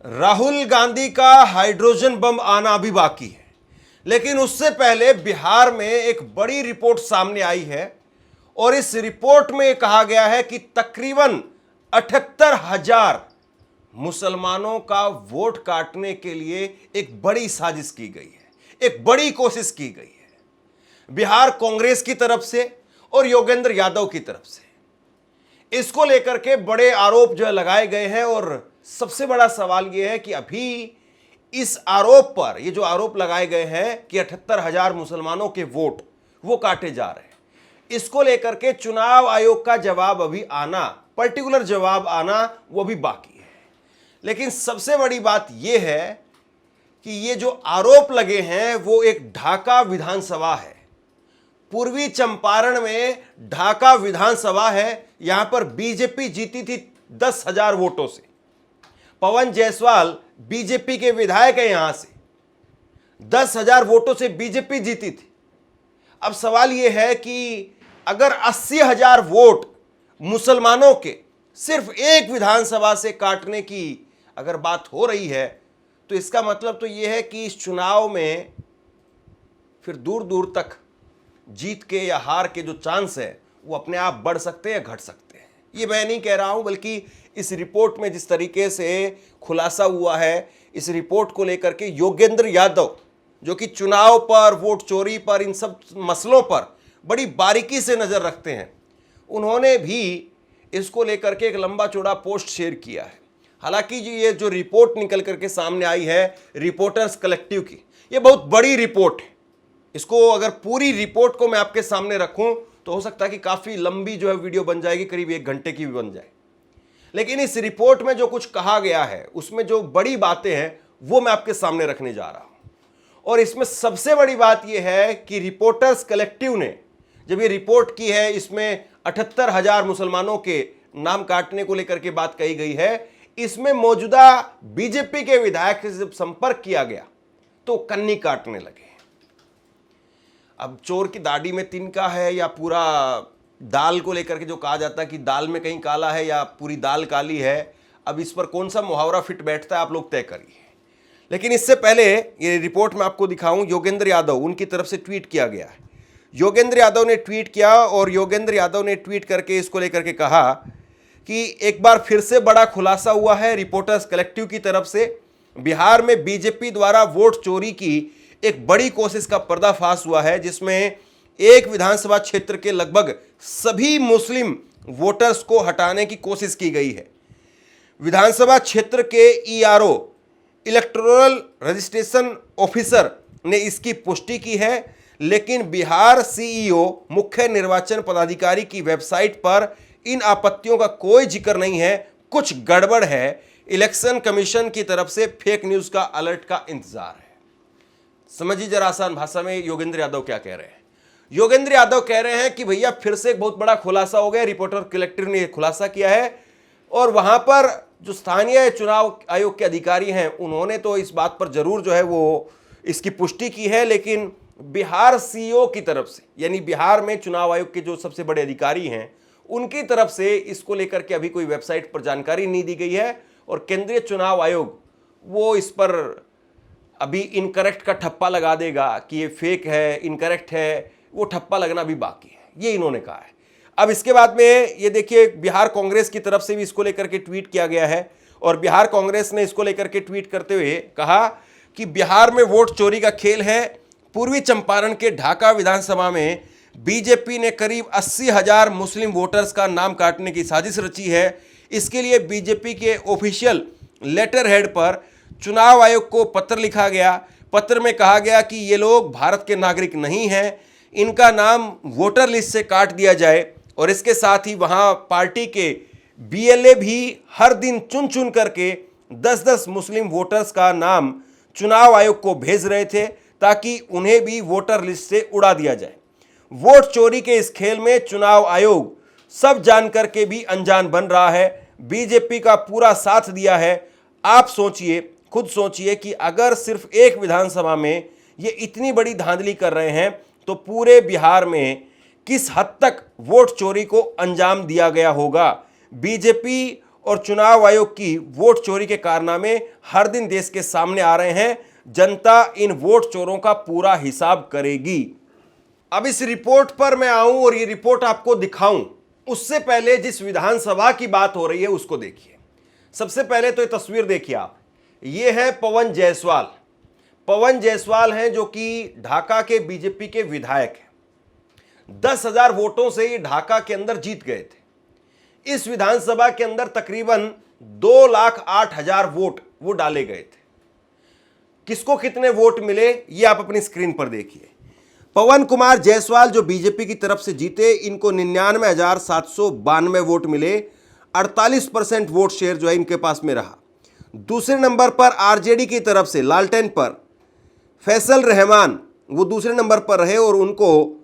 राहुल गांधी का hydrogen bomb आना अभी बाकी है, लेकिन उससे पहले बिहार में एक बड़ी रिपोर्ट सामने आई है और इस रिपोर्ट में कहा गया है कि तकरीबन 78,000 मुसलमानों का वोट काटने के लिए एक बड़ी साजिश की गई है, एक बड़ी कोशिश की गई है बिहार कांग्रेस की तरफ से और योगेंद्र यादव की तरफ से। इसको लेकर के बड़े आरोप जो है लगाए गए हैं और सबसे बड़ा सवाल यह है कि अभी इस आरोप पर, ये जो आरोप लगाए गए हैं कि 78,000 मुसलमानों के वोट वो काटे जा रहे हैं, इसको लेकर के चुनाव आयोग का जवाब अभी आना, पर्टिकुलर जवाब आना वो भी बाकी है। लेकिन सबसे बड़ी बात यह है कि ये जो आरोप लगे हैं वो एक ढाका विधानसभा है, पूर्वी चंपारण में ढाका विधानसभा है। यहां पर बीजेपी जीती थी 10,000 वोटों से। पवन जायसवाल बीजेपी के विधायक है, यहां से 10,000 वोटों से बीजेपी जीती थी। अब सवाल यह है कि अगर 80,000 वोट मुसलमानों के सिर्फ एक विधानसभा से काटने की अगर बात हो रही है, तो इसका मतलब तो यह है कि इस चुनाव में फिर दूर दूर तक जीत के या हार के जो चांस है वो अपने आप बढ़ सकते हैं या घट सकते हैं। ये मैं नहीं कह रहा हूं, बल्कि इस रिपोर्ट में जिस तरीके से खुलासा हुआ है, इस रिपोर्ट को लेकर के योगेंद्र यादव, जो कि चुनाव पर, वोट चोरी पर, इन सब मसलों पर बड़ी बारीकी से नजर रखते हैं, उन्होंने भी इसको लेकर के एक लंबा चौड़ा पोस्ट शेयर किया है। हालांकि ये जो रिपोर्ट निकल करके सामने आई है रिपोर्टर्स कलेक्टिव की, ये बहुत बड़ी रिपोर्ट है। इसको अगर पूरी रिपोर्ट को मैं आपके सामने रखूं तो हो सकता है कि काफी लंबी जो है वीडियो बन जाएगी, करीब 1 घंटे की भी बन जाए। लेकिन इस रिपोर्ट में जो कुछ कहा गया है, उसमें जो बड़ी बातें हैं वो मैं आपके सामने रखने जा रहा हूं। और इसमें सबसे बड़ी बात यह है कि रिपोर्टर्स कलेक्टिव ने जब ये रिपोर्ट की है, इसमें 78,000 मुसलमानों के नाम काटने को लेकर के बात कही गई है। इसमें मौजूदा बीजेपी के विधायक से जब संपर्क किया गया तो कन्नी काटने लगे। अब चोर की दाढ़ी में तिनका है, या पूरा दाल को लेकर के जो कहा जाता है कि दाल में कहीं काला है या पूरी दाल काली है, अब इस पर कौन सा मुहावरा फिट बैठता है आप लोग तय करिए। लेकिन इससे पहले ये रिपोर्ट में आपको दिखाऊं, योगेंद्र यादव, उनकी तरफ से ट्वीट किया गया है। योगेंद्र यादव ने ट्वीट किया और योगेंद्र यादव ने ट्वीट करके इसको लेकर के कहा कि एक बार फिर से बड़ा खुलासा हुआ है रिपोर्टर्स कलेक्टिव की तरफ से। बिहार में बीजेपी द्वारा वोट चोरी की एक बड़ी कोशिश का पर्दाफाश हुआ है, जिसमें एक विधानसभा क्षेत्र के लगभग सभी मुस्लिम वोटर्स को हटाने की कोशिश की गई है। विधानसभा क्षेत्र के ईआरओ, इलेक्टोरल रजिस्ट्रेशन ऑफिसर ने इसकी पुष्टि की है, लेकिन बिहार सीईओ, मुख्य निर्वाचन पदाधिकारी की वेबसाइट पर इन आपत्तियों का कोई जिक्र नहीं है। कुछ गड़बड़ है। इलेक्शन कमीशन की तरफ से फेक न्यूज का अलर्ट का इंतजार है। समझिए जरा आसान भाषा में योगेंद्र यादव क्या कह रहे हैं। योगेंद्र यादव कह रहे हैं कि भैया फिर से एक बहुत बड़ा खुलासा हो गया, रिपोर्टर कलेक्टर ने खुलासा किया है और वहां पर जो स्थानीय चुनाव आयोग के अधिकारी हैं उन्होंने तो इस बात पर जरूर जो है वो इसकी पुष्टि की है, लेकिन बिहार सीईओ की तरफ से, यानी बिहार में चुनाव आयोग के जो सबसे बड़े अधिकारी हैं उनकी तरफ से इसको लेकर के अभी कोई वेबसाइट पर जानकारी नहीं दी गई है और केंद्रीय चुनाव आयोग वो इस पर अभी इनकरेक्ट का ठप्पा लगा देगा कि ये फेक है, इनकरेक्ट है, वो ठप्पा लगना भी बाकी है, ये इन्होंने कहा है। अब इसके बाद में ये देखिए बिहार कांग्रेस की तरफ से भी इसको लेकर के ट्वीट किया गया है और बिहार कांग्रेस ने इसको लेकर के ट्वीट करते हुए कहा कि बिहार में वोट चोरी का खेल है। पूर्वी चंपारण के ढाका विधानसभा में बीजेपी ने करीब 80,000 मुस्लिम वोटर्स का नाम काटने की साजिश रची है। इसके लिए बीजेपी के ऑफिशियल लेटर हेड पर चुनाव आयोग को पत्र लिखा गया। पत्र में कहा गया कि ये लोग भारत के नागरिक नहीं हैं, इनका नाम वोटर लिस्ट से काट दिया जाए और इसके साथ ही वहाँ पार्टी के बीएलए भी हर दिन चुन चुन करके 10-10 मुस्लिम वोटर्स का नाम चुनाव आयोग को भेज रहे थे ताकि उन्हें भी वोटर लिस्ट से उड़ा दिया जाए। वोट चोरी के इस खेल में चुनाव आयोग सब जान करके भी अनजान बन रहा है, बीजेपी का पूरा साथ दिया है। आप सोचिए, खुद सोचिए कि अगर सिर्फ एक विधानसभा में ये इतनी बड़ी धांधली कर रहे हैं तो पूरे बिहार में किस हद तक वोट चोरी को अंजाम दिया गया होगा। बीजेपी और चुनाव आयोग की वोट चोरी के कारनामे हर दिन देश के सामने आ रहे हैं। जनता इन वोट चोरों का पूरा हिसाब करेगी। अब इस रिपोर्ट पर मैं आऊं और ये रिपोर्ट आपको दिखाऊं, उससे पहले जिस विधानसभा की बात हो रही है उसको देखिए। सबसे पहले तो ये तस्वीर देखिए आप, ये है पवन जायसवाल। पवन जायसवाल हैं जो कि ढाका के बीजेपी के विधायक हैं। 10,000 वोटों से ये ढाका के अंदर जीत गए थे। इस विधानसभा के अंदर तकरीबन 2,08,000 वोट वो डाले गए थे। किसको कितने वोट मिले ये आप अपनी स्क्रीन पर देखिए। पवन कुमार जायसवाल जो बीजेपी की तरफ से जीते, इनको 99,792 वोट मिले। 48% वोट शेयर जो है इनके पास में रहा। दूसरे नंबर पर आरजेडी की तरफ से लालटेन पर फैसल रहमान वो दूसरे नंबर पर रहे और उनको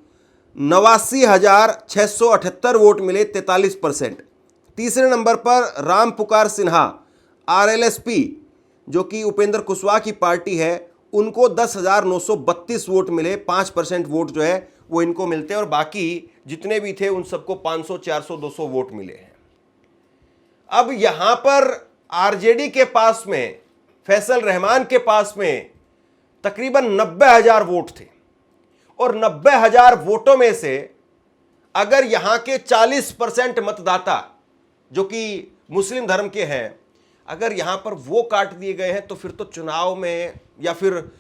89,678 वोट मिले, 43%। तीसरे नंबर पर राम पुकार सिन्हा आरएलएसपी जो कि उपेंद्र कुशवाहा की पार्टी है, उनको 10,932 वोट मिले, 5% वोट जो है वो इनको मिलते हैं और बाकी जितने भी थे उन सबको 500, 400, 200 वोट मिले हैं। अब यहां पर आरजेडी के पास में, फैसल रहमान के पास में तकरीबन 90,000 वोट थे और 90,000 वोटों में से अगर यहां के 40% मतदाता जो कि मुस्लिम धर्म के हैं, अगर यहां पर वो काट दिए गए हैं तो फिर तो चुनाव में या फिर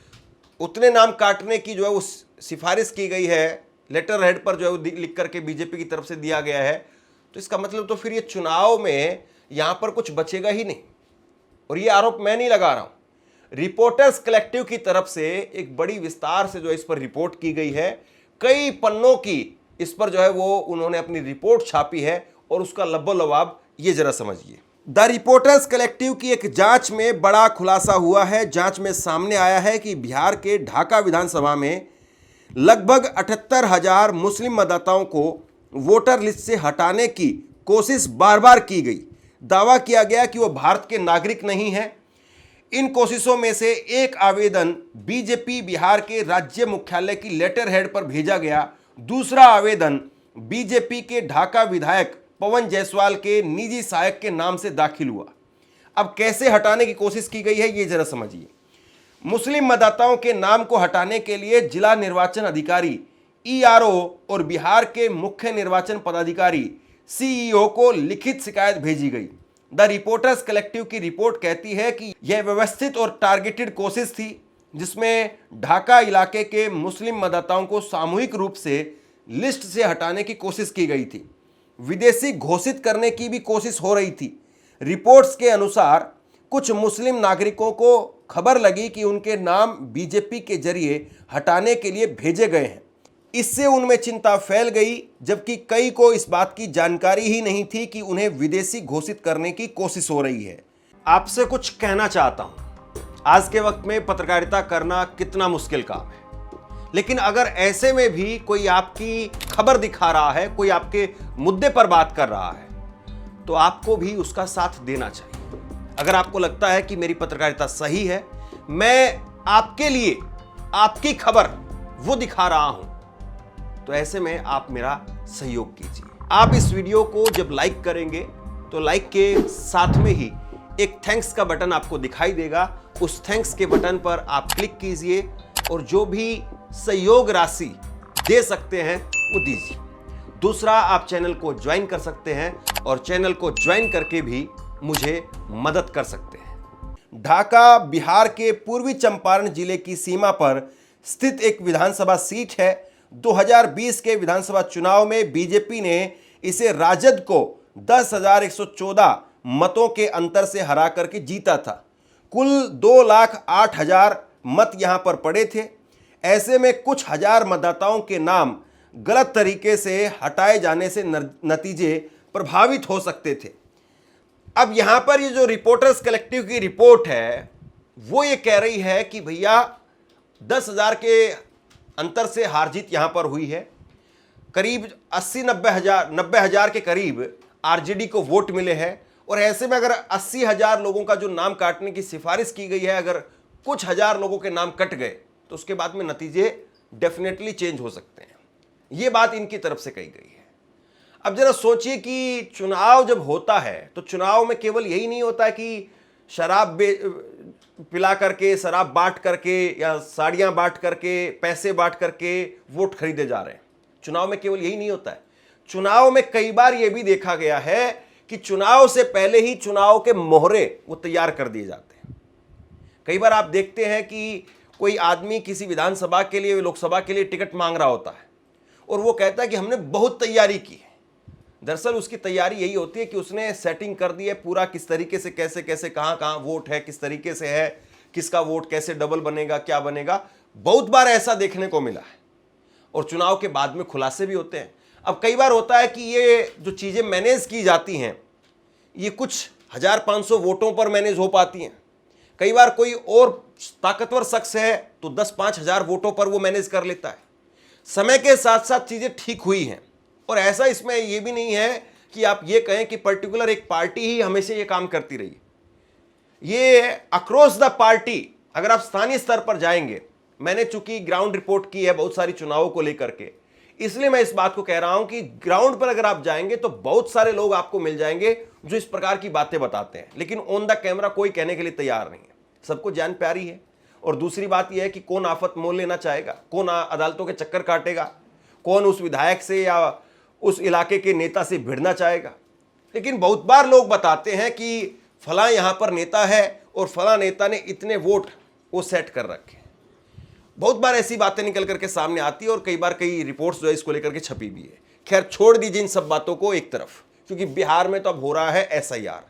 उतने नाम काटने की जो है वो सिफारिश की गई है, लेटर हेड पर जो है वो लिख करके बीजेपी की तरफ से दिया गया है, तो इसका मतलब तो फिर ये चुनाव में यहां पर कुछ बचेगा ही नहीं। और ये आरोप मैं नहीं लगा रहा हूं, रिपोर्टर्स कलेक्टिव की तरफ से एक बड़ी विस्तार से जो इस पर रिपोर्ट की गई है। कई पन्नों की इस पर जो है वो उन्होंने अपनी रिपोर्ट छापी है और उसका लब्बो-लबाब ये जरा समझिए। द रिपोर्टर्स कलेक्टिव की एक जांच में बड़ा खुलासा हुआ है। जांच में सामने आया है कि बिहार के ढाका विधानसभा में लगभग 78,000 मुस्लिम मतदाताओं को वोटर लिस्ट से हटाने की कोशिश बार बार की गई। दावा किया गया कि वो भारत के नागरिक नहीं हैं। इन कोशिशों में से एक आवेदन बीजेपी बिहार के राज्य मुख्यालय की लेटर हेड पर भेजा गया। दूसरा आवेदन बीजेपी के ढाका विधायक पवन जायसवाल के निजी सहायक के नाम से दाखिल हुआ। अब कैसे हटाने की कोशिश की गई है ये जरा समझिए। मुस्लिम मतदाताओं के नाम को हटाने के लिए जिला निर्वाचन अधिकारी ईआरओ और बिहार के मुख्य निर्वाचन पदाधिकारी सीईओ को लिखित शिकायत भेजी गई। द रिपोर्टर्स कलेक्टिव की रिपोर्ट कहती है कि यह व्यवस्थित और टारगेटेड कोशिश थी जिसमें ढाका इलाके के मुस्लिम मतदाताओं को सामूहिक रूप से लिस्ट से हटाने की कोशिश की गई थी। विदेशी घोषित करने की भी कोशिश हो रही थी। रिपोर्ट्स के अनुसार कुछ मुस्लिम नागरिकों को खबर लगी कि उनके नाम बीजेपी के जरिए हटाने के लिए भेजे गए हैं। इससे उनमें चिंता फैल गई, जबकि कई को इस बात की जानकारी ही नहीं थी कि उन्हें विदेशी घोषित करने की कोशिश हो रही है। आपसे कुछ कहना चाहता हूं, आज के वक्त में पत्रकारिता करना कितना मुश्किल काम है, लेकिन अगर ऐसे में भी कोई आपकी खबर दिखा रहा है, कोई आपके मुद्दे पर बात कर रहा है, तो आपको भी उसका साथ देना चाहिए। अगर आपको लगता है कि मेरी पत्रकारिता सही है, मैं आपके लिए आपकी खबर वो दिखा रहा हूं, तो ऐसे में आप मेरा सहयोग कीजिए। आप इस वीडियो को जब लाइक करेंगे तो लाइक के साथ में ही एक थैंक्स का बटन आपको दिखाई देगा। उस थैंक्स के बटन पर आप क्लिक कीजिए और जो भी सहयोग राशि दे सकते हैं वो दीजिए। दूसरा, आप चैनल को ज्वाइन कर सकते हैं और चैनल को ज्वाइन करके भी मुझे मदद कर सकते हैं। ढाका बिहार के पूर्वी चंपारण जिले की सीमा पर स्थित एक विधानसभा सीट है। 2020 के विधानसभा चुनाव में बीजेपी ने इसे राजद को 10,114 मतों के अंतर से हरा करके जीता था। कुल 2,08,000 मत यहां पर पड़े थे। ऐसे में कुछ हजार मतदाताओं के नाम गलत तरीके से हटाए जाने से नतीजे प्रभावित हो सकते थे। अब यहां पर ये जो रिपोर्टर्स कलेक्टिव की रिपोर्ट है वो ये कह रही है कि भैया 10,000 के अंतर से हार जीत यहां पर हुई है। करीब 90,000 के करीब आरजेडी को वोट मिले हैं और ऐसे में अगर 80,000 लोगों का जो नाम काटने की सिफारिश की गई है, अगर कुछ हजार लोगों के नाम कट गए तो उसके बाद में नतीजे डेफिनेटली चेंज हो सकते हैं। यह बात इनकी तरफ से कही गई है। अब जरा सोचिए कि चुनाव जब होता है तो चुनाव में केवल यही नहीं होता है कि शराब पिला करके, शराब बांट करके या साड़ियां बांट करके, पैसे बांट करके वोट खरीदे जा रहे हैं। चुनाव में केवल यही नहीं होता है। चुनाव में कई बार यह भी देखा गया है कि चुनाव से पहले ही चुनाव के मोहरे वो तैयार कर दिए जाते हैं। कई बार आप देखते हैं कि कोई आदमी किसी विधानसभा के लिए, लोकसभा के लिए टिकट मांग रहा होता है और वो कहता है कि हमने बहुत तैयारी की है। दरअसल उसकी तैयारी यही होती है कि उसने सेटिंग कर दी है पूरा, किस तरीके से, कैसे कैसे, कहां कहां वोट है, किस तरीके से है, किसका वोट कैसे डबल बनेगा, क्या बनेगा। बहुत बार ऐसा देखने को मिला है और चुनाव के बाद में खुलासे भी होते हैं। अब कई बार होता है कि ये जो चीजें मैनेज की जाती हैं ये कुछ 1500 वोटों पर मैनेज हो पाती हैं। कई बार कोई और ताकतवर शख्स है तो 10-5 हजार वोटों पर वो मैनेज कर लेता है। समय के साथ साथ चीजें ठीक हुई हैं और ऐसा इसमें ये भी नहीं है कि आप ये कहें कि पर्टिकुलर एक पार्टी ही हमेशा ये काम करती रही। ये अक्रॉस द पार्टी, अगर आप स्थानीय स्तर पर जाएंगे, मैंने चूंकि ग्राउंड रिपोर्ट की है बहुत सारी चुनावों को लेकर के, इसलिए मैं इस बात को कह रहा हूं कि ग्राउंड पर अगर आप जाएंगे तो बहुत सारे लोग आपको मिल जाएंगे जो इस प्रकार की बातें बताते हैं, लेकिन ऑन द कैमरा कोई कहने के लिए तैयार नहीं है। सबको जान प्यारी है। और दूसरी बात यह है कि कौन आफत मोल लेना चाहेगा, कौन अदालतों के चक्कर काटेगा, कौन उस विधायक से या उस इलाके के नेता से भिड़ना चाहेगा। लेकिन बहुत बार लोग बताते हैं कि फला यहां पर नेता है और फला नेता ने इतने वोट वो सेट कर रखे। बहुत बार ऐसी बातें निकल करके सामने आती है और कई बार कई रिपोर्ट्स जो है इसको लेकर के छपी भी है। खैर, छोड़ दीजिए इन सब बातों को एक तरफ, क्योंकि बिहार में तो अब हो रहा है एसआईआर,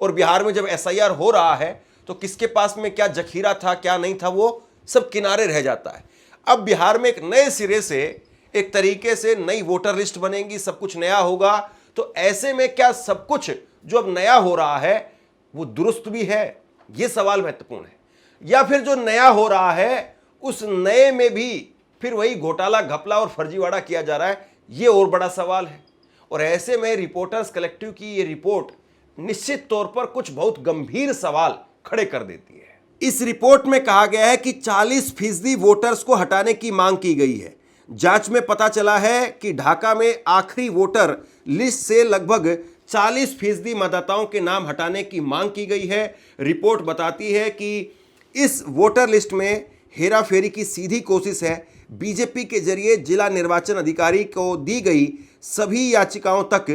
और बिहार में जब एसआईआर हो रहा है तो किसके पास में क्या जखीरा था, क्या नहीं था, वो सब किनारे रह जाता है। अब बिहार में एक नए सिरे से, एक तरीके से नई वोटर लिस्ट बनेगी, सब कुछ नया होगा। तो ऐसे में क्या सब कुछ जो अब नया हो रहा है वो दुरुस्त भी है, ये सवाल महत्वपूर्ण है, या फिर जो नया हो रहा है उस नए में भी फिर वही घोटाला, घपला और फर्जीवाड़ा किया जा रहा है, ये और बड़ा सवाल है। और ऐसे में रिपोर्टर्स कलेक्टिव की ये रिपोर्ट निश्चित तौर पर कुछ बहुत गंभीर सवाल खड़े कर देती है। इस रिपोर्ट में कहा गया है कि 40% वोटर्स को हटाने की मांग की गई है। जांच में पता चला है कि ढाका में आखिरी वोटर लिस्ट से लगभग 40% मतदाताओं के नाम हटाने की मांग की गई है। रिपोर्ट बताती है कि इस वोटर लिस्ट में हेराफेरी की सीधी कोशिश है। बीजेपी के जरिए जिला निर्वाचन अधिकारी को दी गई सभी याचिकाओं तक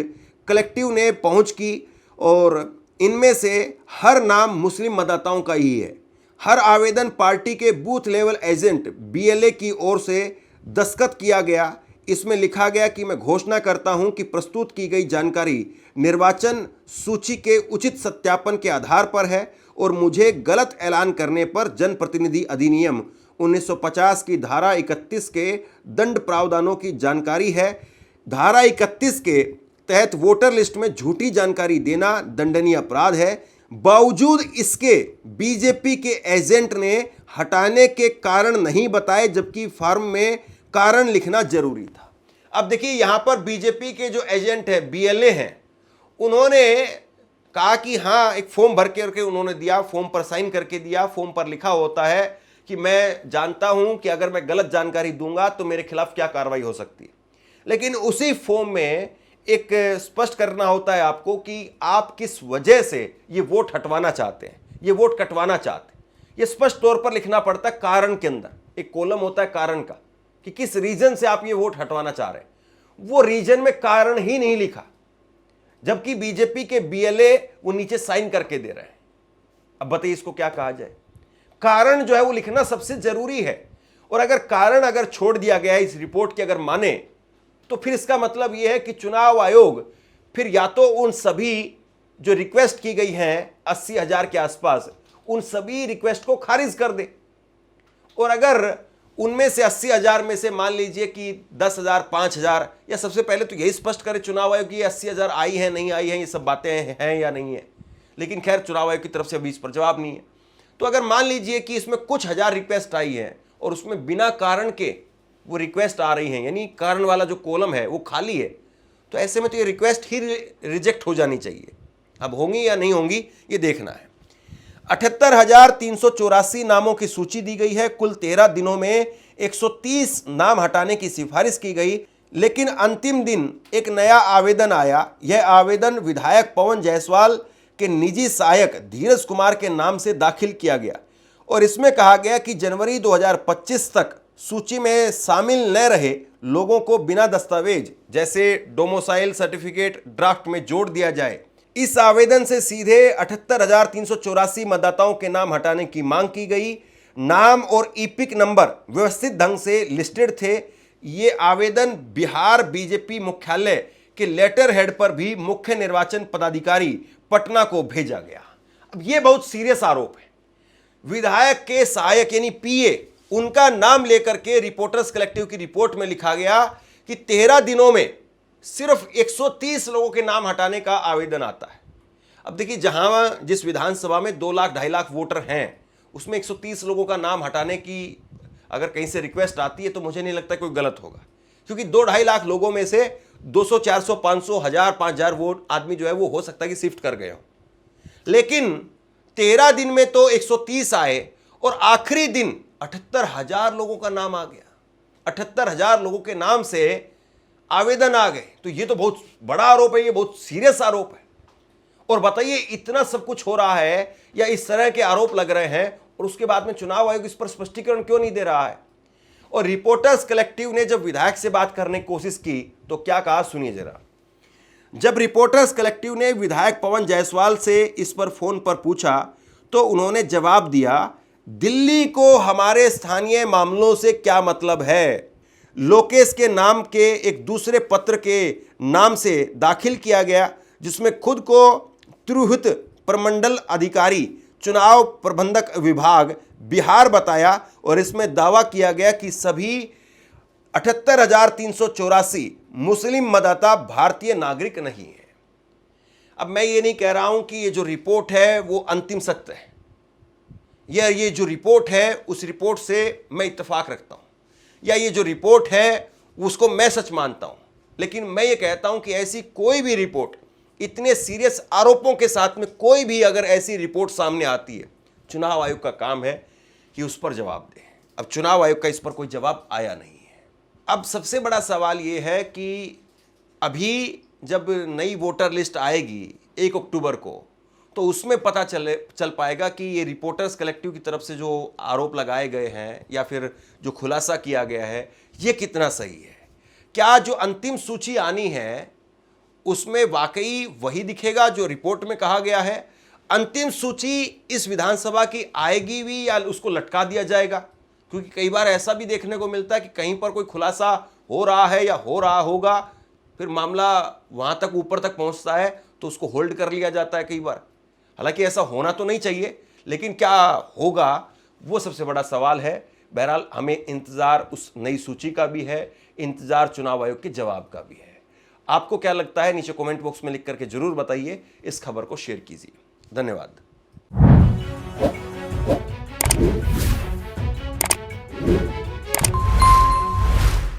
कलेक्टिव ने पहुंच की और इनमें से हर नाम मुस्लिम मतदाताओं का ही है। हर आवेदन पार्टी के बूथ लेवल एजेंट बीएलए की ओर से दस्तखत किया गया। इसमें लिखा गया कि मैं घोषणा करता हूं कि प्रस्तुत की गई जानकारी निर्वाचन सूची के उचित सत्यापन के आधार पर है और मुझे गलत ऐलान करने पर जनप्रतिनिधि अधिनियम 1950 की धारा 31 के दंड प्रावधानों की जानकारी है। धारा 31 के तहत वोटर लिस्ट में झूठी जानकारी देना दंडनीय अपराध है। बावजूद इसके बीजेपी के एजेंट ने हटाने के कारण नहीं बताए, जबकि फॉर्म में कारण लिखना जरूरी था। अब देखिए, यहां पर बीजेपी के जो एजेंट है, बीएलए हैं, उन्होंने कहा कि हाँ, एक फॉर्म भर करके उन्होंने दिया, फॉर्म पर साइन करके दिया। फॉर्म पर लिखा होता है कि मैं जानता हूं कि अगर मैं गलत जानकारी दूंगा तो मेरे खिलाफ क्या कार्रवाई हो सकती है। लेकिन उसी फॉर्म में एक स्पष्ट करना होता है आपको कि आप किस वजह से ये वोट हटवाना चाहते हैं, ये वोट कटवाना चाहते हैं। ये स्पष्ट तौर पर लिखना पड़ता है। कारण के अंदर एक कॉलम होता है कारण का, कि किस रीजन से आप ये वोट हटवाना चाह रहे हैं। वो रीजन में कारण ही नहीं लिखा, जबकि बीजेपी के बीएलए वो नीचे साइन करके दे रहे हैं। अब बताइए इसको क्या कहा जाए। कारण जो है वो लिखना सबसे जरूरी है। और अगर कारण अगर छोड़ दिया गया है इस रिपोर्ट की अगर माने, तो फिर इसका मतलब यह है कि चुनाव आयोग फिर या तो उन सभी जो रिक्वेस्ट की गई हैं 80,000 के आसपास, उन सभी रिक्वेस्ट को खारिज कर दे। और अगर उनमें से 80,000 में से मान लीजिए कि 10,000, 5,000, या सबसे पहले तो यही स्पष्ट करे चुनाव आयोग की 80,000 आई है नहीं आई है, ये सब बातें हैं या नहीं है। लेकिन खैर, चुनाव आयोग की तरफ से अभी इस पर जवाब नहीं है। तो अगर मान लीजिए कि इसमें कुछ हजार रिक्वेस्ट आई है और उसमें बिना कारण के वो रिक्वेस्ट आ रही हैं, यानी कारण वाला जो कॉलम है वो खाली है, तो ऐसे में तो ये रिक्वेस्ट ही रिजेक्ट हो जानी चाहिए। अब होंगी या नहीं होंगी ये देखना है। 78,384 नामों की सूची दी गई है। कुल 13 दिनों में 130 नाम हटाने की सिफारिश की गई, लेकिन अंतिम दिन एक नया आवेदन आया। यह आवेदन विधायक पवन जायसवाल के निजी सहायक धीरज कुमार के नाम से दाखिल किया गया और इसमें कहा गया कि जनवरी 2025 तक सूची में शामिल न रहे लोगों को बिना दस्तावेज जैसे डोमिसाइल सर्टिफिकेट ड्राफ्ट में जोड़ दिया जाए। इस आवेदन से सीधे 78,384 मतदाताओं के नाम हटाने की मांग की गई। नाम और ईपिक नंबर व्यवस्थित ढंग से लिस्टेड थे। ये आवेदन बिहार बीजेपी मुख्यालय के लेटर हेड पर भी मुख्य निर्वाचन पदाधिकारी पटना को भेजा गया। अब यह बहुत सीरियस आरोप है। विधायक के सहायक यानी पीए, उनका नाम लेकर के रिपोर्टर्स कलेक्टिव की रिपोर्ट में लिखा गया कि 13 दिनों में सिर्फ 130 लोगों के नाम हटाने का आवेदन आता है। अब देखिए, जहां जिस विधानसभा में 2 लाख 2.5 लाख वोटर हैं, उसमें 130 लोगों का नाम हटाने की अगर कहीं से रिक्वेस्ट आती है तो मुझे नहीं लगता कोई गलत होगा, क्योंकि 2-2.5 लाख लोगों में से 200, 400, 500, 1000, 5000 वोट आदमी जो है वो हो सकता है कि शिफ्ट कर गए हो। लेकिन 13 दिन में तो 130 आए और आखिरी दिन 78,000 लोगों का नाम आ गया। 78,000 लोगों के नाम से आवेदन आ गए। तो ये तो बहुत बड़ा आरोप है, ये बहुत सीरियस आरोप है। और बताइए, इतना सब कुछ हो रहा है या इस तरह के आरोप लग रहे हैं और उसके बाद में चुनाव आयोग इस पर स्पष्टीकरण क्यों नहीं दे रहा है? और रिपोर्टर्स कलेक्टिव ने जब विधायक से बात करने की कोशिश की तो क्या कहा, सुनिए जरा। जब रिपोर्टर्स कलेक्टिव ने विधायक पवन जायसवाल से इस पर फोन पर पूछा तो उन्होंने जवाब दिया, दिल्ली को हमारे स्थानीय मामलों से क्या मतलब है। लोकेश के नाम के एक दूसरे पत्र के नाम से दाखिल किया गया जिसमें खुद को तिरहुत प्रमंडल अधिकारी चुनाव प्रबंधक विभाग बिहार बताया और इसमें दावा किया गया कि सभी 78,384 मुस्लिम मतदाता भारतीय नागरिक नहीं है। अब मैं ये नहीं कह रहा हूं कि ये जो रिपोर्ट है वो अंतिम सत्य है, या ये जो रिपोर्ट है उस रिपोर्ट से मैं इत्तेफाक रखता हूं, या ये जो रिपोर्ट है उसको मैं सच मानता हूं। लेकिन मैं ये कहता हूं कि ऐसी कोई भी रिपोर्ट, इतने सीरियस आरोपों के साथ में कोई भी अगर ऐसी रिपोर्ट सामने आती है, चुनाव आयोग का काम है कि उस पर जवाब दे। अब चुनाव आयोग का इस पर कोई जवाब आया नहीं है। अब सबसे बड़ा सवाल ये है कि अभी जब नई वोटर लिस्ट आएगी 1 अक्टूबर को, तो उसमें पता चल पाएगा कि ये रिपोर्टर्स कलेक्टिव की तरफ से जो आरोप लगाए गए हैं या फिर जो खुलासा किया गया है ये कितना सही है। क्या जो अंतिम सूची आनी है उसमें वाकई वही दिखेगा जो रिपोर्ट में कहा गया है? अंतिम सूची इस विधानसभा की आएगी भी या उसको लटका दिया जाएगा? क्योंकि कई बार ऐसा भी देखने को मिलता है कि कहीं पर कोई खुलासा हो रहा है या हो रहा होगा, फिर मामला वहां तक ऊपर तक पहुंचता है तो उसको होल्ड कर लिया जाता है कई बार। हालांकि ऐसा होना तो नहीं चाहिए, लेकिन क्या होगा वो सबसे बड़ा सवाल है। बहरहाल हमें इंतजार उस नई सूची का भी है, इंतजार चुनाव आयोग के जवाब का भी है। आपको क्या लगता है नीचे कमेंट बॉक्स में लिख करके जरूर बताइए। इस खबर को शेयर कीजिए। धन्यवाद।